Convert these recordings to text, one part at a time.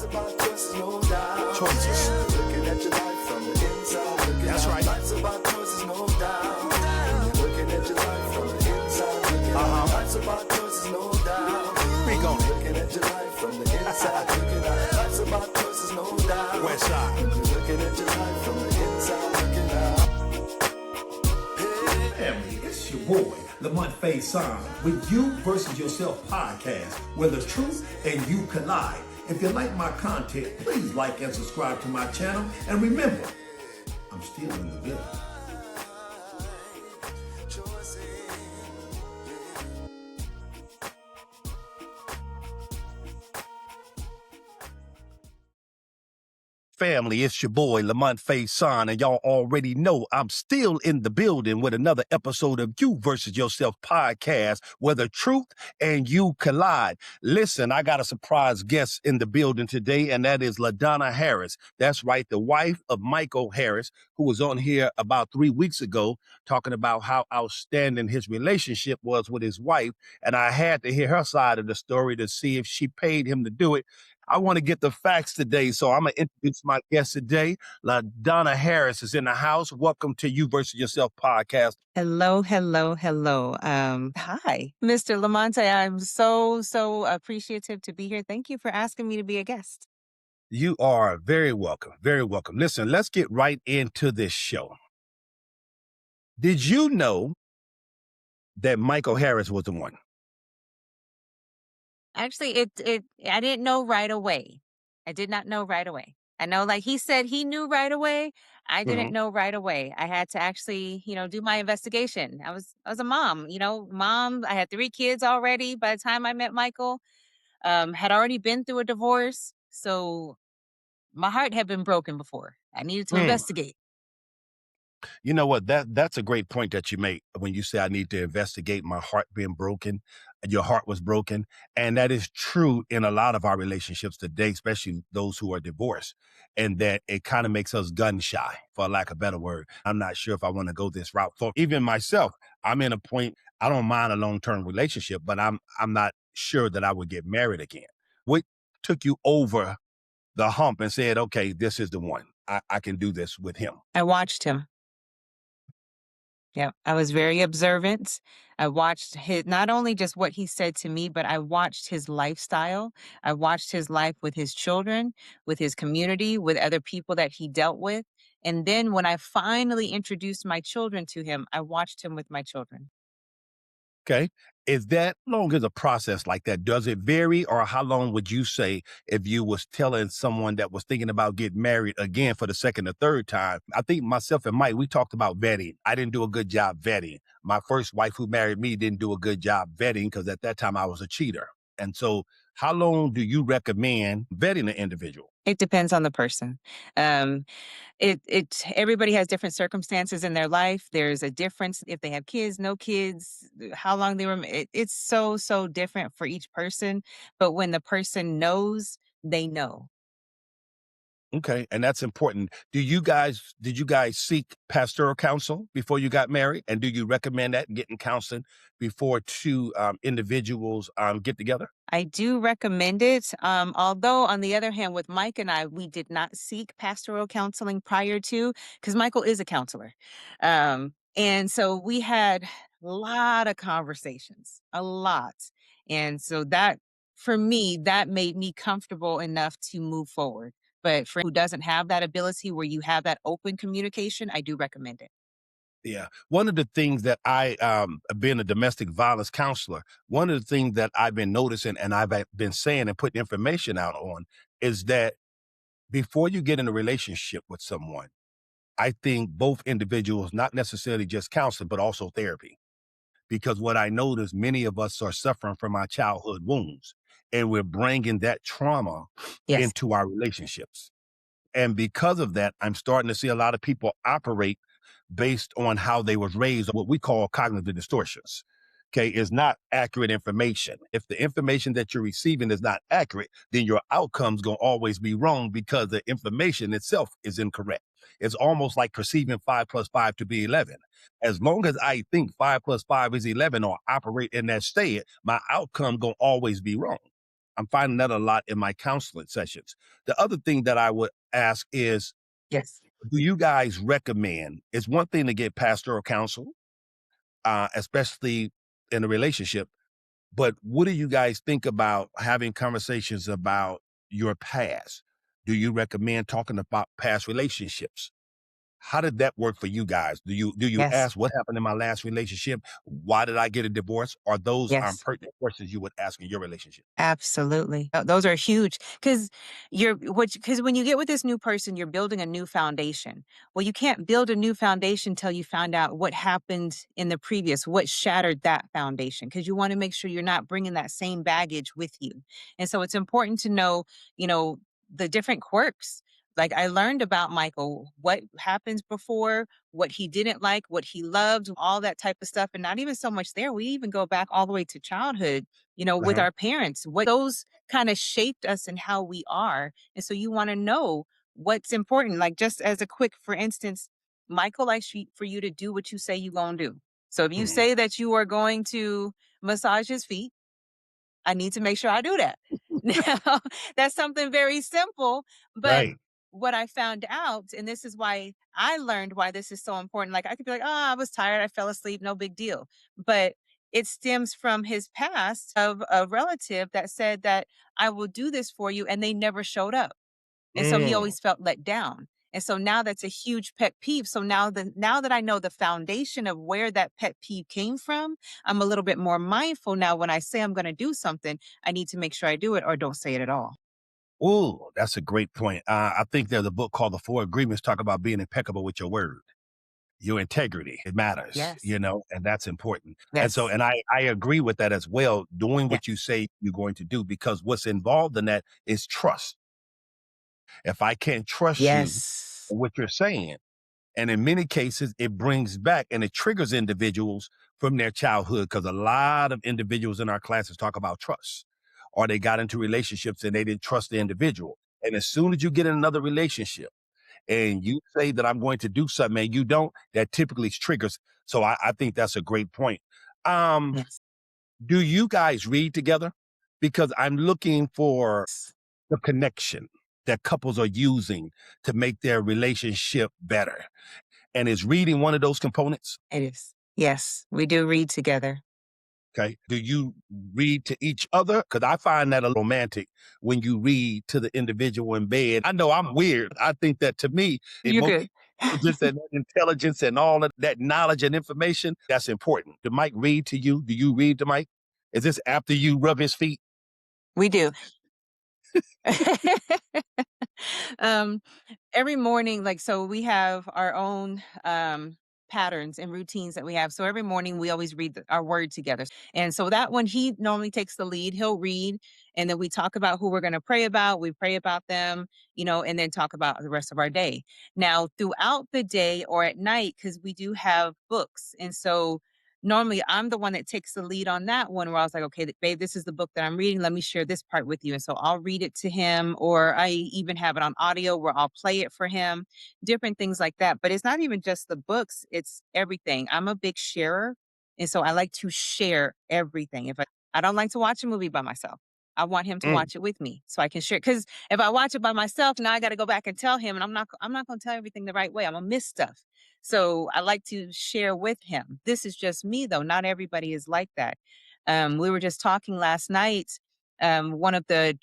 about choices, no doubt. Choices. Looking at your life from the inside. That's right. Life's about choices, no doubt. Looking at your life from the inside. Life's about choices, no doubt. Speak on it. Looking at your life from the inside. Life's about choices, no doubt. West side. Looking at your life from the inside. Family, it's your boy, Lamont Faison, with You Versus Yourself podcast, where the truth and you collide. If you like my content, please like and subscribe to my channel. And remember, I'm still in the building. Family, it's your boy, Lamont Faison, and y'all already know I'm still in the building with another episode of You Versus Yourself podcast, where the truth and you collide. Listen, I got a surprise guest in the building today, and that is LaDonna Harris. That's right, the wife of Michael Harris, who was on here about 3 weeks ago talking about how outstanding his relationship was with his wife, and I had to hear her side of the story to see if she paid him to do it. I want to get the facts today, so I'm going to introduce my guest today. LaDonna Harris is in the house. Welcome to You Versus Yourself podcast. Hello. Hi, Mr. Lamonte. I'm so appreciative to be here. Thank you for asking me to be a guest. You are very welcome. Very welcome. Listen, let's get right into this show. Did you know that Michael Harris was the one? Actually, I didn't know right away. I did not know right away. I know, like he said, he knew right away. I didn't know right away. I had to actually, do my investigation. I was a mom, mom. I had 3 kids already by the time I met Michael. Had already been through a divorce, so my heart had been broken before. I needed to investigate. You know what? That's a great point that you make when you say I need to investigate my heart being broken. Your heart was broken. And that is true in a lot of our relationships today, especially those who are divorced. And that it kind of makes us gun shy, for lack of a better word. I'm not sure if I want to go this route. For even myself, I'm in a point, I don't mind a long-term relationship, but I'm not sure that I would get married again. What took you over the hump and said, okay, this is the one. I can do this with him? I watched him. Yeah, I was very observant. I watched not only just what he said to me, but I watched his lifestyle. I watched his life with his children, with his community, with other people that he dealt with. And then when I finally introduced my children to him, I watched him with my children. Okay. Is that long as a process like that? Does it vary, or how long would you say if you was telling someone that was thinking about getting married again for the second or third time? I think myself and Mike, we talked about vetting. I didn't do a good job vetting. My first wife who married me didn't do a good job vetting because at that time I was a cheater. And so how long do you recommend vetting an individual? It depends on the person. Everybody has different circumstances in their life. There's a difference if they have kids, no kids, how long they were. It's so different for each person. But when the person knows, they know. Okay. And that's important. Did you guys seek pastoral counsel before you got married? And do you recommend that, getting counseling before two individuals get together? I do recommend it. Although on the other hand, with Mike and I, we did not seek pastoral counseling prior to, because Michael is a counselor. And so we had a lot of conversations, a lot. And so that, for me, that made me comfortable enough to move forward. But for who doesn't have that ability where you have that open communication, I do recommend it. Yeah. One of the things that being a domestic violence counselor, one of the things that I've been noticing and I've been saying and putting information out on is that before you get in a relationship with someone, I think both individuals, not necessarily just counseling, but also therapy. Because what I notice, many of us are suffering from our childhood wounds, and we're bringing that trauma into our relationships. And because of that, I'm starting to see a lot of people operate based on how they was raised, what we call cognitive distortions. Okay, is not accurate information. If the information that you're receiving is not accurate, then your outcome's going to always be wrong because the information itself is incorrect. It's almost like perceiving 5 plus 5 to be 11. As long as I think 5 plus 5 is 11 or operate in that state, my outcome going to always be wrong. I'm finding that a lot in my counseling sessions. The other thing that I would ask is, Yes. do you guys recommend? It's one thing to get pastoral counsel, especially in a relationship, but what do you guys think about having conversations about your past? Do you recommend talking about past relationships? How did that work for you guys? Do you Yes. ask what happened in my last relationship? Why did I get a divorce? Are those Yes. pertinent questions you would ask in your relationship? Absolutely. Those are huge because because when you get with this new person, you're building a new foundation. Well, you can't build a new foundation till you find out what happened in the previous, what shattered that foundation, because you want to make sure you're not bringing that same baggage with you. And so it's important to know, you know, the different quirks. Like I learned about Michael, what happens before, what he didn't like, what he loved, all that type of stuff. And not even so much there. We even go back all the way to childhood, with Uh-huh. our parents, what those kind of shaped us and how we are. And so you want to know what's important. Like just as a quick, for instance, Michael likes for you to do what you say you're going to do. So if you Mhm. say that you are going to massage his feet, I need to make sure I do that. Now, that's something very simple, but Right. what I found out, and this is why I learned why this is so important. Like I could be like, oh, I was tired, I fell asleep, no big deal. But it stems from his past of a relative that said that I will do this for you, and they never showed up. And so he Mm. always felt let down. And so now that's a huge pet peeve. So now that I know the foundation of where that pet peeve came from, I'm a little bit more mindful now when I say I'm going to do something, I need to make sure I do it or don't say it at all. Oh, that's a great point. I think there's a book called The Four Agreements talk about being impeccable with your word. Your integrity, it matters, Yes. and that's important. And so, Yes. and I agree with that as well, doing what you Yes. say you're going to do, because what's involved in that is trust. If I can't trust you, Yes. what you're saying, and in many cases, it brings back and it triggers individuals from their childhood, because a lot of individuals in our classes talk about trust, or they got into relationships and they didn't trust the individual. And as soon as you get in another relationship and you say that I'm going to do something and you don't, that typically triggers. So I think that's a great point. Um, Yes. do you guys read together? Because I'm looking for Yes. the connection that couples are using to make their relationship better. And is reading one of those components? It is. Yes. We do read together. Okay. Do you read to each other? Because I find that a little romantic when you read to the individual in bed. I know I'm weird. I think that to me, You're good. just that intelligence and all of that knowledge and information, that's important. Did Mike read to you? Do you read to Mike? Is this after you rub his feet? We do. um every morning, like, so we have our own patterns and routines that we have. So every morning we always read our word together, and so that one, he normally takes the lead. He'll read, and then we talk about who we're going to pray about. We pray about them, and then talk about the rest of our day. Now throughout the day or at night, because we do have books, and so normally I'm the one that takes the lead on that one, where I was like, okay, babe, this is the book that I'm reading. Let me share this part with you. And so I'll read it to him, or I even have it on audio where I'll play it for him, different things like that. But it's not even just the books, it's everything. I'm a big sharer. And so I like to share everything. If I don't like to watch a movie by myself, I want him to Mm, watch it with me so I can share. Because if I watch it by myself, now I got to go back and tell him, and I'm not going to tell everything the right way. I'm gonna miss stuff. So I like to share with him. This is just me, though. Not everybody is like that. We were just talking last night, one of the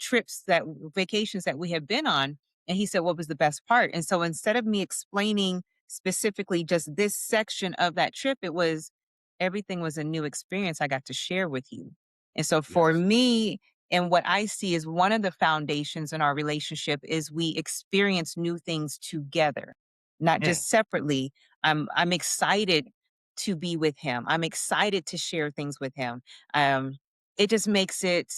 vacations that we have been on, and he said, what was the best part? And so instead of me explaining specifically just this section of that trip, it was everything was a new experience I got to share with you. And so for yes. me, and what I see is one of the foundations in our relationship is we experience new things together, not Mm, just separately. I'm excited to be with him. I'm excited to share things with him. Um, it just makes it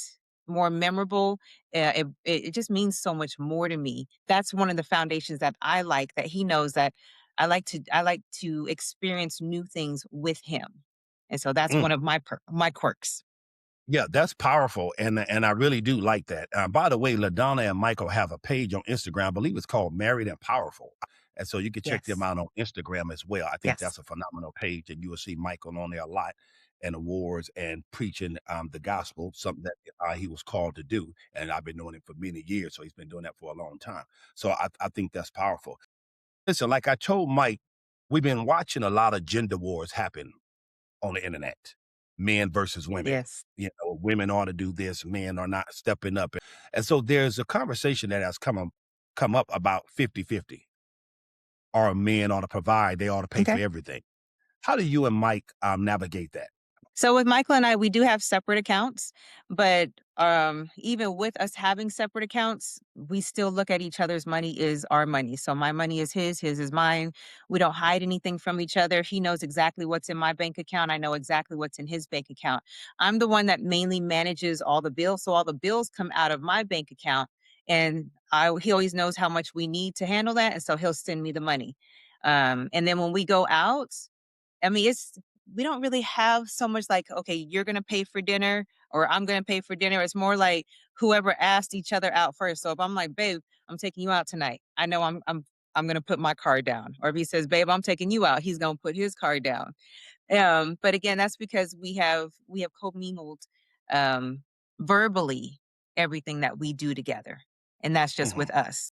more memorable. It just means so much more to me. That's one of the foundations that I like, that he knows that I like to experience new things with him. And so that's mm. one of my quirks. Yeah, that's powerful, and I really do like that. By the way, LaDonna and Michael have a page on Instagram. I believe it's called Married and Powerful, and so you can check them Yes. out on Instagram as well. I think Yes. that's a phenomenal page, and you will see Michael on there a lot. and awards and preaching the gospel, something that he was called to do. And I've been knowing him for many years, so he's been doing that for a long time. So I think that's powerful. Listen, like I told Mike, we've been watching a lot of gender wars happen on the internet, men versus women. Yes. You know, women ought to do this, men are not stepping up. And so there's a conversation that has come up about 50-50. Our men ought to provide, they ought to pay for Okay. everything. How do you and Mike navigate that? So with Michael and I, we do have separate accounts, but even with us having separate accounts, we still look at each other's money is our money. So my money is his is mine. We don't hide anything from each other. He knows exactly what's in my bank account. I know exactly what's in his bank account. I'm the one that mainly manages all the bills, so all the bills come out of my bank account, and he always knows how much we need to handle that, and so he'll send me the money. And then when we go out, I mean, we don't really have so much like, okay, you're gonna pay for dinner or I'm gonna pay for dinner. It's more like whoever asked each other out first. So if I'm like, babe, I'm taking you out tonight, I know I'm gonna put my card down. Or if he says, babe, I'm taking you out, he's gonna put his card down. But again, that's because we have commingled um verbally everything that we do together. And that's just Mhm. with us.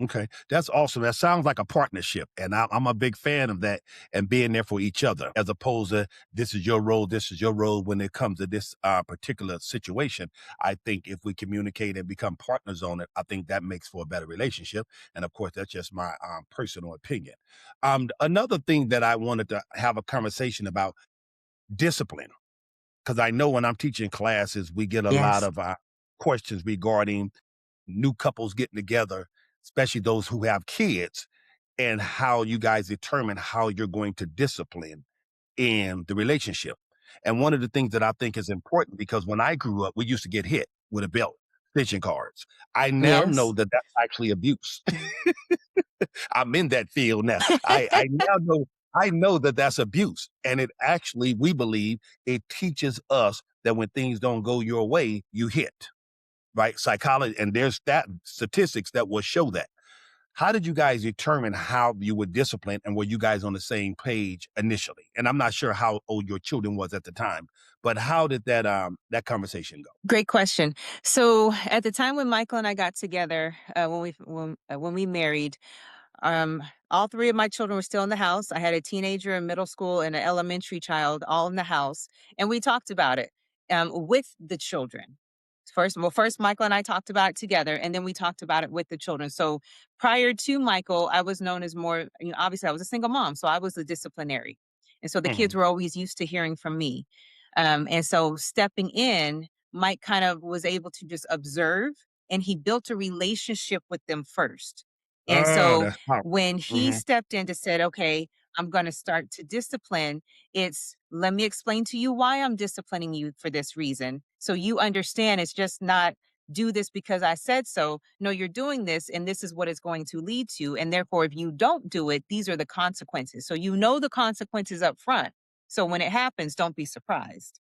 Okay, that's awesome. That sounds like a partnership, and I'm a big fan of that and being there for each other, as opposed to this is your role, this is your role. When it comes to this particular situation, I think if we communicate and become partners on it, I think that makes for a better relationship. And of course, that's just my personal opinion. Another thing that I wanted to have a conversation about discipline, because I know when I'm teaching classes, we get a lot Yes. of questions regarding new couples getting together, especially those who have kids, and how you guys determine how you're going to discipline in the relationship. And one of the things that I think is important, because when I grew up, we used to get hit with a belt, pitching cards. I now know Yes. that that's actually abuse. I'm in that field now. I now know. I know that that's abuse. And it actually, we believe it teaches us that when things don't go your way, you hit, right? Psychology, and there's statistics that will show that. How did you guys determine how you would discipline, and were you guys on the same page initially? And I'm not sure how old your children was at the time, but how did that conversation go? Great question. So at the time when Michael and I got together, when we married, um, all three of my children were still in the house. I had a teenager in middle school and an elementary child all in the house, and we talked about it with the children. First Michael and I talked about it together, and then we talked about it with the children. So prior to Michael, I was known as more, obviously I was a single mom, so I was the disciplinary, and so the kids Mhm. were always used to hearing from me. And so stepping in, Mike kind of was able to just observe, and he built a relationship with them first. And Oh, so that's powerful. when he Hmm. stepped in to said, okay, I'm going to start to discipline, it's let me explain to you why I'm disciplining you for this reason. So you understand it's just not do this because I said so. No, you're doing this and this is what it's going to lead to. And therefore, if you don't do it, these are the consequences. So you know the consequences up front. So when it happens, don't be surprised.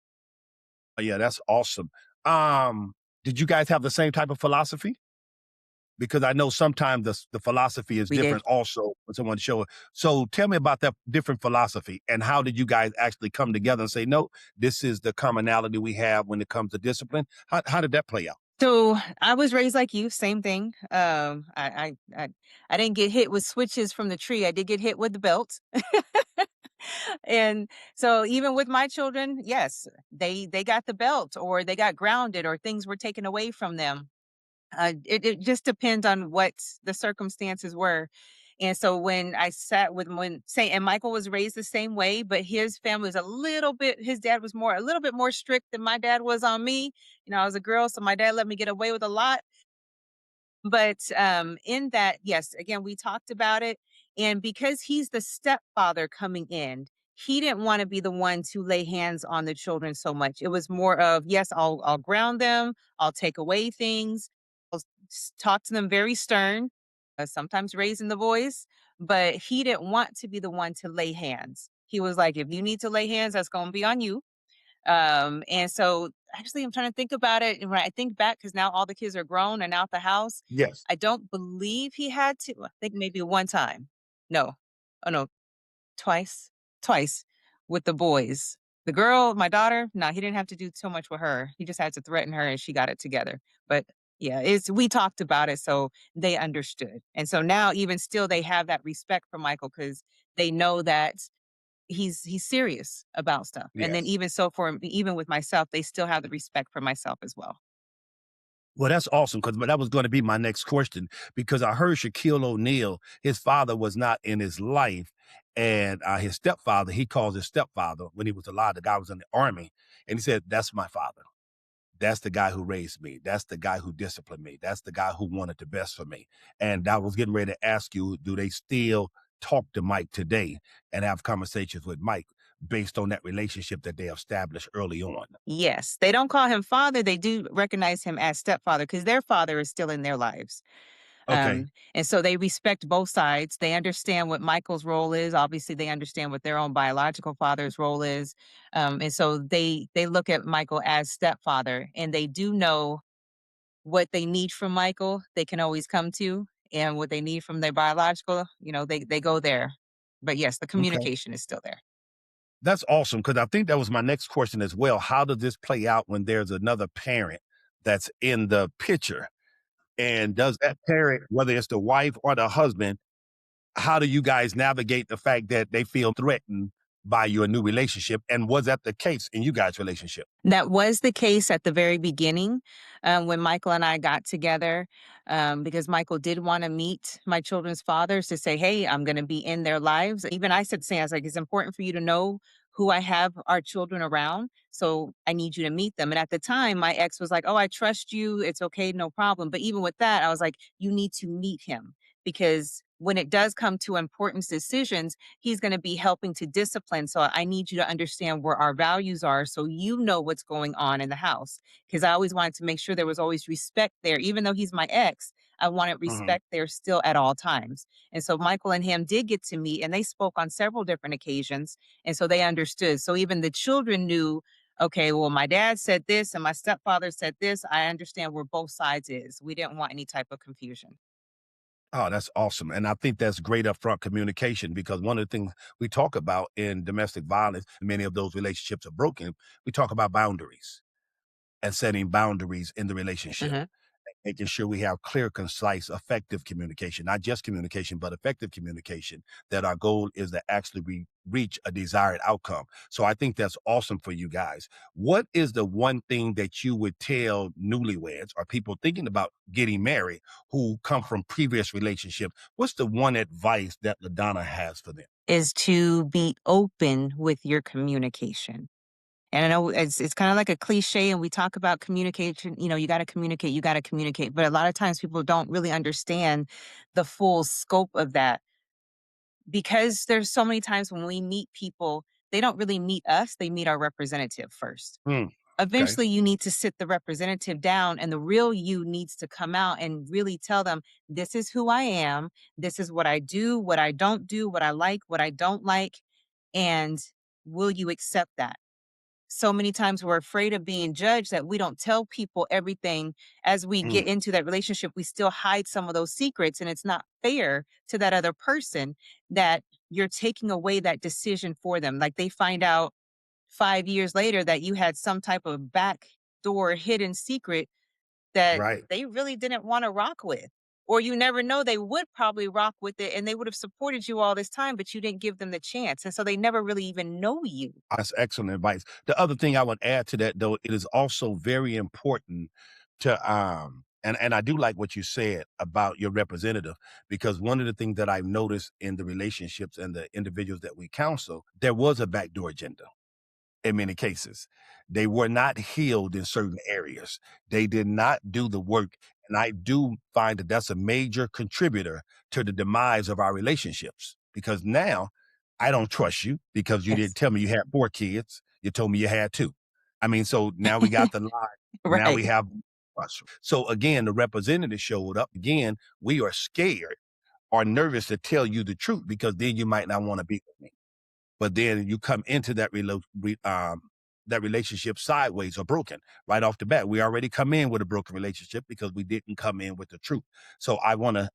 Yeah, that's awesome. Um, did you guys have the same type of philosophy? Because I know sometimes the philosophy is We did. different also when someone show it. So tell me about that different philosophy, and how did you guys actually come together and say, no, this is the commonality we have when it comes to discipline? How did that play out? So I was raised like you, same thing. I didn't get hit with switches from the tree. I did get hit with the belt. And so even with my children, yes, they got the belt or they got grounded or things were taken away from them. It just depends on what the circumstances were. And so when I sat with when say and Michael was raised the same way, but his family was a little bit his dad was more a little bit more strict than my dad was on me. I was a girl, so my dad let me get away with a lot. But in that, yes, again, we talked about it. And because he's the stepfather coming in, he didn't want to be the one to lay hands on the children so much. It was more of, yes, I'll ground them, I'll take away things, I'll talk to them very stern, sometimes raising the voice, but he didn't want to be the one to lay hands. He was like, if you need to lay hands, that's going to be on you. And so actually I'm trying to think about it. And when I think back, because now all the kids are grown and out the house, Yes. I don't believe he had to. I think maybe one time. No. Oh no, twice. Twice with the boys. The girl, my daughter, no, he didn't have to do so much with her. He just had to threaten her and she got it together. But yeah, we talked about it so they understood. And so now even still they have that respect for Michael because they know that he's serious about stuff. And then Yes. even so for even with myself, they still have the respect for myself as well. Well, that's awesome because that was going to be my next question because I heard Shaquille O'Neal, his father was not in his life. And his stepfather, he calls his stepfather when he was alive. The guy was in the army. And he said, that's my father. That's the guy who raised me. That's the guy who disciplined me. That's the guy who wanted the best for me. And I was getting ready to ask you, do they still talk to Mike today and have conversations with Mike based on that relationship that they established early on? Yes, they don't call him father. They do recognize him as stepfather because their father is still in their lives. Okay. And so they respect both sides. They understand what Michael's role is. Obviously, they understand what their own biological father's role is. And so they look at Michael as stepfather, and they do know what they need from Michael. They can always come to, and what they need from their biological, they go there. But yes, the Okay. communication is still there. That's awesome because I think that was my next question as well. How does this play out when there's another parent that's in the picture? And does that parent, whether it's the wife or the husband, how do you guys navigate the fact that they feel threatened by your new relationship? And was that the case in you guys' relationship? That was the case at the very beginning when Michael and I got together because Michael did want to meet my children's fathers to say, hey, I'm going to be in their lives. Even I said, I was like, it's important for you to know who I have our children around. So I need you to meet them. And at the time, my ex was like, oh, I trust you. It's okay. No problem. But even with that, I was like, you need to meet him because when it does come to important decisions, he's going to be helping to discipline. So I need you to understand where our values are so you know what's going on in the house. Because I always wanted to make sure there was always respect there. Even though he's my ex, I wanted Mhm. respect there still at all times. And so Michael and him did get to meet and they spoke on several different occasions. And so they understood. So even the children knew, okay, well, my dad said this and my stepfather said this. I understand where both sides is. We didn't want any type of confusion. Oh, that's awesome. And I think that's great upfront communication because one of the things we talk about in domestic violence, many of those relationships are broken. We talk about boundaries and setting boundaries in the relationship, Mhm. making sure we have clear, concise, effective communication, not just communication, but effective communication, that our goal is to actually reach a desired outcome. So I think that's awesome for you guys. What is the one thing that you would tell newlyweds or people thinking about getting married who come from previous relationships? What's the one advice that LaDonna has for them? Is to be open with your communication. And I know it's kind of like a cliche and we talk about communication, you got to communicate, but a lot of times people don't really understand the full scope of that because there's so many times when we meet people, they don't really meet us, they meet our representative first. Mm, okay. Eventually you need to sit the representative down and the real you needs to come out and really tell them this is who I am, this is what I do, what I don't do, what I like, what I don't like, and will you accept that? So many times we're afraid of being judged that we don't tell people everything as we Mm, get into that relationship. We still hide some of those secrets, and it's not fair to that other person that you're taking away that decision for them. Like they find out 5 years later that you had some type of backdoor hidden secret that right. they really didn't want to rock with. Or you never know, they would probably rock with it and they would have supported you all this time, but you didn't give them the chance. And so they never really even know you. That's excellent advice. The other thing I would add to that, though, it is also very important to and I do like what you said about your representative because one of the things that I've noticed in the relationships and the individuals that we counsel, there was a backdoor agenda in many cases. They were not healed in certain areas. They did not do the work. And I do find that that's a major contributor to the demise of our relationships because now I don't trust you because you Yes. didn't tell me you had 4 kids. You told me you had two. I mean, so now we got the lie. Now we Right. have trust. So again, the representative showed up. Again, we are scared or nervous to tell you the truth because then you might not want to be with me. But then you come into that relationship sideways or broken right off the bat. We already come in with a broken relationship because we didn't come in with the truth. So I wanna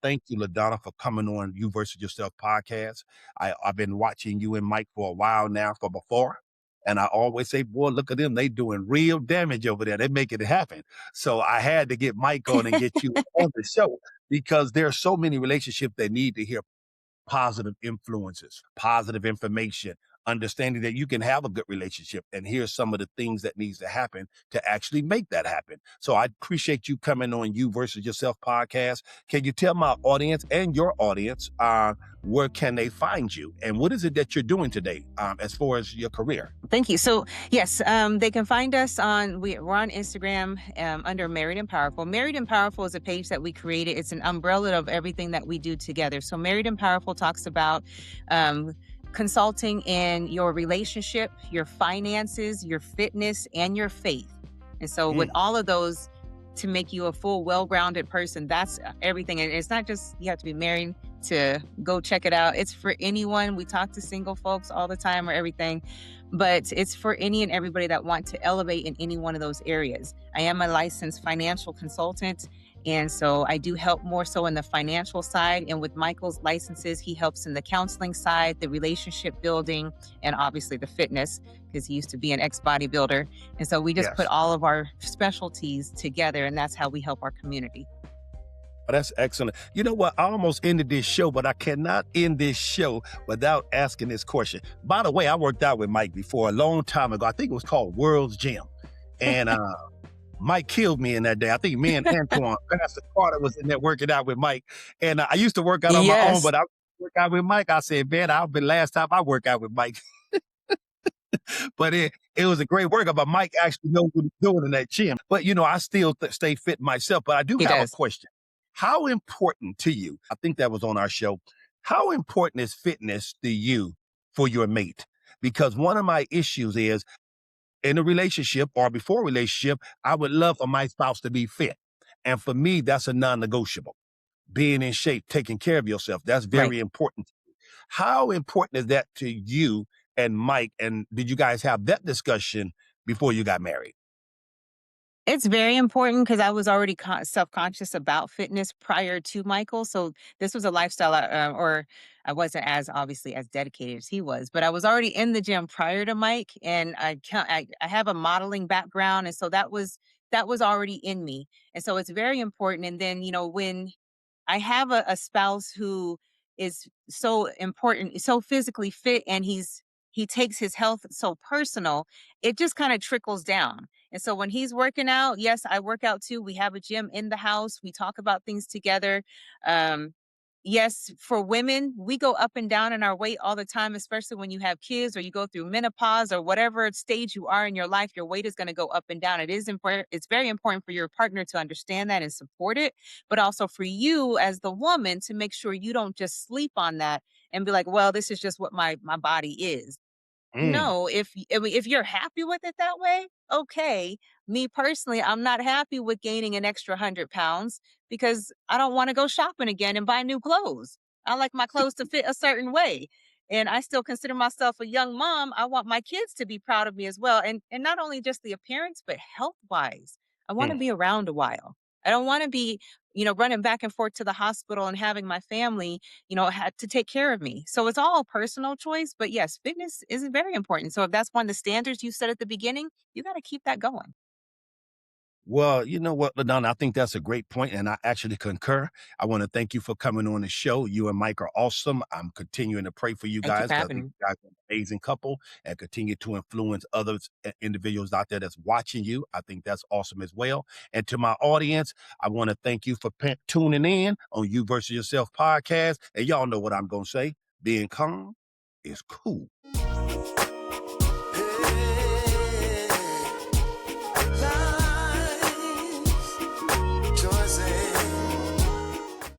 thank you, LaDonna, for coming on You Versus Yourself podcast. I've been watching you and Mike for a while now, for before. And I always say, boy, look at them. They doing real damage over there. They making it happen. So I had to get Mike on and get you on the show because there are so many relationships that need to hear positive influences, positive information, understanding that you can have a good relationship. And here's some of the things that needs to happen to actually make that happen. So I appreciate you coming on You Versus Yourself podcast. Can you tell my audience and your audience where can they find you? And what is it that you're doing today as far as your career? Thank you. So yes, they can find us we're on Instagram under Married and Powerful. Married and Powerful is a page that we created. It's an umbrella of everything that we do together. So Married and Powerful talks about consulting in your relationship, your finances, your fitness, and your faith. And so with all of those, to make you a full, well-grounded person, that's everything. And it's not just you have to be married to go check it out. It's for anyone. We talk to single folks all the time or everything, but it's for any and everybody that want to elevate in any one of those areas. I am a licensed financial consultant, and so I do help more so in the financial side. And with Michael's licenses, he helps in the counseling side, the relationship building, and obviously the fitness, because he used to be an ex-bodybuilder. And so we just put all of our specialties together, and that's how we help our community. Oh, that's excellent. You know what? I almost ended this show, but I cannot end this show without asking this question. By the way, I worked out with Mike before a long time ago. I think it was called World's Gym. And Mike killed me in that day. I think me and Antoine, Pastor Carter was in there working out with Mike. And I used to work out on my own, but I work out with Mike. I said, man, I'll be last time I work out with Mike. But it was a great workout. But Mike actually knows what he's doing in that gym. But, you know, I still stay fit myself. But I do have a question. How important to you, I think that was on our show, how important is fitness to you for your mate? Because one of my issues is in a relationship or before a relationship, I would love for my spouse to be fit. And for me, that's a non-negotiable. Being in shape, taking care of yourself, that's very important. How important is that to you and Mike? And did you guys have that discussion before you got married? It's very important because I was already self-conscious about fitness prior to Michael. So this was a lifestyle, or I wasn't as obviously as dedicated as he was, but I was already in the gym prior to Mike, and I have a modeling background, and so that was already in me, and so it's very important. And then when I have a spouse who is so important, so physically fit, and he takes his health so personal, it just kind of trickles down. And so when he's working out, yes, I work out too. We have a gym in the house. We talk about things together. Yes, for women, we go up and down in our weight all the time, especially when you have kids or you go through menopause or whatever stage you are in your life, your weight is going to go up and down. It is important. It's very important for your partner to understand that and support it, but also for you as the woman to make sure you don't just sleep on that and be like, well, this is just what my body is. No, if you're happy with it that way, okay. Me personally, I'm not happy with gaining an extra 100 pounds because I don't want to go shopping again and buy new clothes. I like my clothes to fit a certain way. And I still consider myself a young mom. I want my kids to be proud of me as well. And not only just the appearance, but health wise. I want to be around a while. I don't want to be, running back and forth to the hospital and having my family, had to take care of me. So it's all personal choice. But yes, fitness is very important. So if that's one of the standards you set at the beginning, you got to keep that going. Well, you know what, LaDonna, I think that's a great point, and I actually concur. I want to thank you for coming on the show. You and Mike are awesome. I'm continuing to pray for you Thank you guys for because having you me. guys are an amazing couple and continue to influence others, individuals out there that's watching you. I think that's awesome as well. And to my audience, I want to thank you for tuning in on You Versus Yourself podcast. And y'all know what I'm going to say. Being calm is cool.